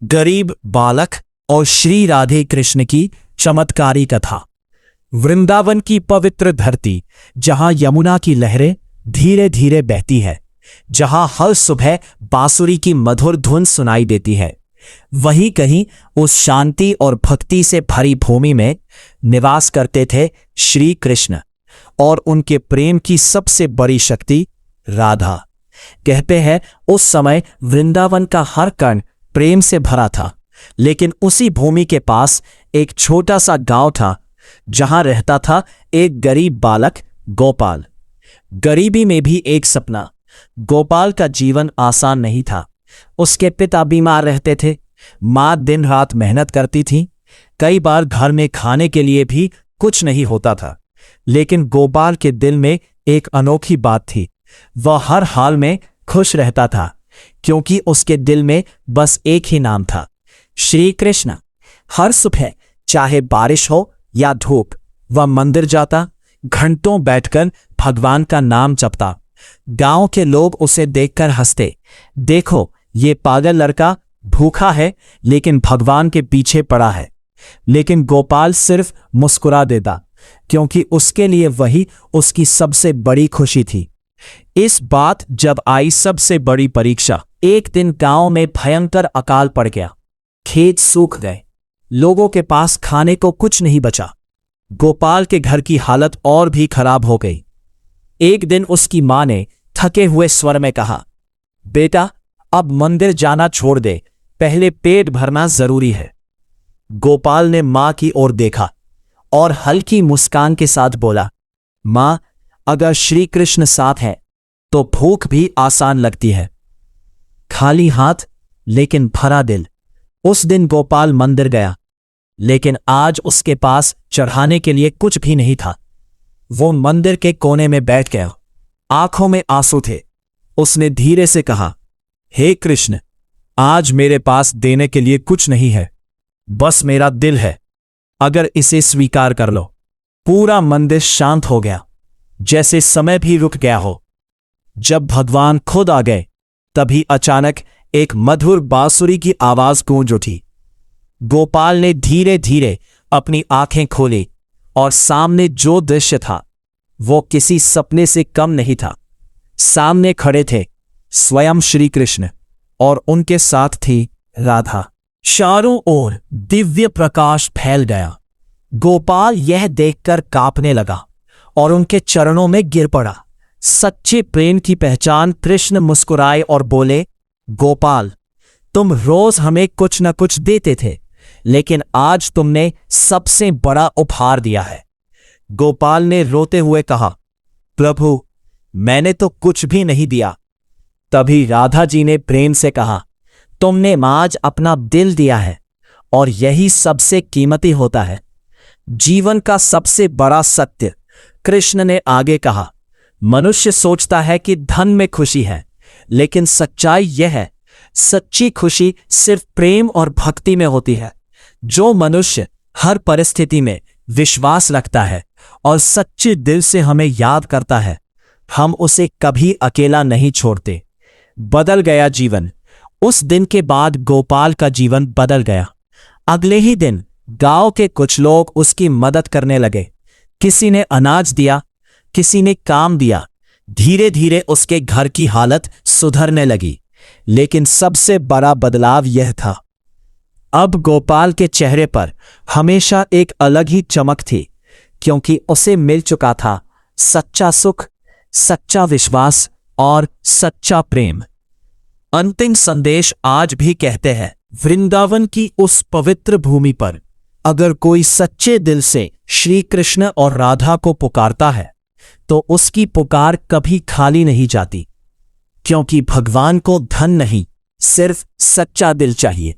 गरीब बालक और श्री राधे कृष्ण की चमत्कारी कथा। वृंदावन की पवित्र धरती, जहां यमुना की लहरें धीरे धीरे बहती है, जहां हर सुबह बांसुरी की मधुर धुन सुनाई देती है, वहीं कहीं उस शांति और भक्ति से भरी भूमि में निवास करते थे श्री कृष्ण और उनके प्रेम की सबसे बड़ी शक्ति राधा। कहते हैं उस समय वृंदावन का हर कण प्रेम से भरा था, लेकिन उसी भूमि के पास एक छोटा सा गांव था जहां रहता था एक गरीब बालक गोपाल। गरीबी में भी एक सपना। गोपाल का जीवन आसान नहीं था। उसके पिता बीमार रहते थे, मां दिन रात मेहनत करती थी, कई बार घर में खाने के लिए भी कुछ नहीं होता था। लेकिन गोपाल के दिल में एक अनोखी बात थी। वह हर हाल में खुश रहता था, क्योंकि उसके दिल में बस एक ही नाम था, श्री कृष्ण। हर सुबह चाहे बारिश हो या धूप, वह मंदिर जाता, घंटों बैठकर भगवान का नाम जपता। गांव के लोग उसे देखकर हंसते, देखो ये पागल लड़का भूखा है लेकिन भगवान के पीछे पड़ा है। लेकिन गोपाल सिर्फ मुस्कुरा देता, क्योंकि उसके लिए वही उसकी सबसे बड़ी खुशी थी। इस बात जब आई सबसे बड़ी परीक्षा, एक दिन गांव में भयंकर अकाल पड़ गया। खेत सूख गए, लोगों के पास खाने को कुछ नहीं बचा। गोपाल के घर की हालत और भी खराब हो गई। एक दिन उसकी मां ने थके हुए स्वर में कहा, बेटा अब मंदिर जाना छोड़ दे, पहले पेट भरना जरूरी है। गोपाल ने मां की ओर देखा और हल्की मुस्कान के साथ बोला, मां अगर श्री कृष्ण साथ है तो भूख भी आसान लगती है। खाली हाथ लेकिन भरा दिल। उस दिन गोपाल मंदिर गया, लेकिन आज उसके पास चढ़ाने के लिए कुछ भी नहीं था। वो मंदिर के कोने में बैठ गया, आंखों में आंसू थे। उसने धीरे से कहा, हे कृष्ण, आज मेरे पास देने के लिए कुछ नहीं है, बस मेरा दिल है, अगर इसे स्वीकार कर लो। पूरा मंदिर शांत हो गया, जैसे समय भी रुक गया हो। जब भगवान खुद आ गए, तभी अचानक एक मधुर बांसुरी की आवाज गूंज उठी। गोपाल ने धीरे धीरे अपनी आंखें खोली और सामने जो दृश्य था वो किसी सपने से कम नहीं था। सामने खड़े थे स्वयं श्री कृष्ण और उनके साथ थी राधा। चारों ओर दिव्य प्रकाश फैल गया। गोपाल यह देखकर कांपने लगा और उनके चरणों में गिर पड़ा। सच्चे प्रेम की पहचान। कृष्ण मुस्कुराए और बोले, गोपाल तुम रोज हमें कुछ न कुछ देते थे, लेकिन आज तुमने सबसे बड़ा उपहार दिया है। गोपाल ने रोते हुए कहा, प्रभु मैंने तो कुछ भी नहीं दिया। तभी राधा जी ने प्रेम से कहा, तुमने आज अपना दिल दिया है और यही सबसे कीमती होता है, जीवन का सबसे बड़ा सत्य। कृष्ण ने आगे कहा, मनुष्य सोचता है कि धन में खुशी है, लेकिन सच्चाई यह है, सच्ची खुशी सिर्फ प्रेम और भक्ति में होती है। जो मनुष्य हर परिस्थिति में विश्वास रखता है और सच्चे दिल से हमें याद करता है, हम उसे कभी अकेला नहीं छोड़ते। बदल गया जीवन। उस दिन के बाद गोपाल का जीवन बदल गया। अगले ही दिन गांव के कुछ लोग उसकी मदद करने लगे। किसी ने अनाज दिया, किसी ने काम दिया। धीरे धीरे उसके घर की हालत सुधरने लगी। लेकिन सबसे बड़ा बदलाव यह था, अब गोपाल के चेहरे पर हमेशा एक अलग ही चमक थी, क्योंकि उसे मिल चुका था सच्चा सुख, सच्चा विश्वास और सच्चा प्रेम। अंतिम संदेश आज भी कहते हैं, वृंदावन की उस पवित्र भूमि पर अगर कोई सच्चे दिल से श्री कृष्ण और राधा को पुकारता है, तो उसकी पुकार कभी खाली नहीं जाती, क्योंकि भगवान को धन नहीं, सिर्फ सच्चा दिल चाहिए।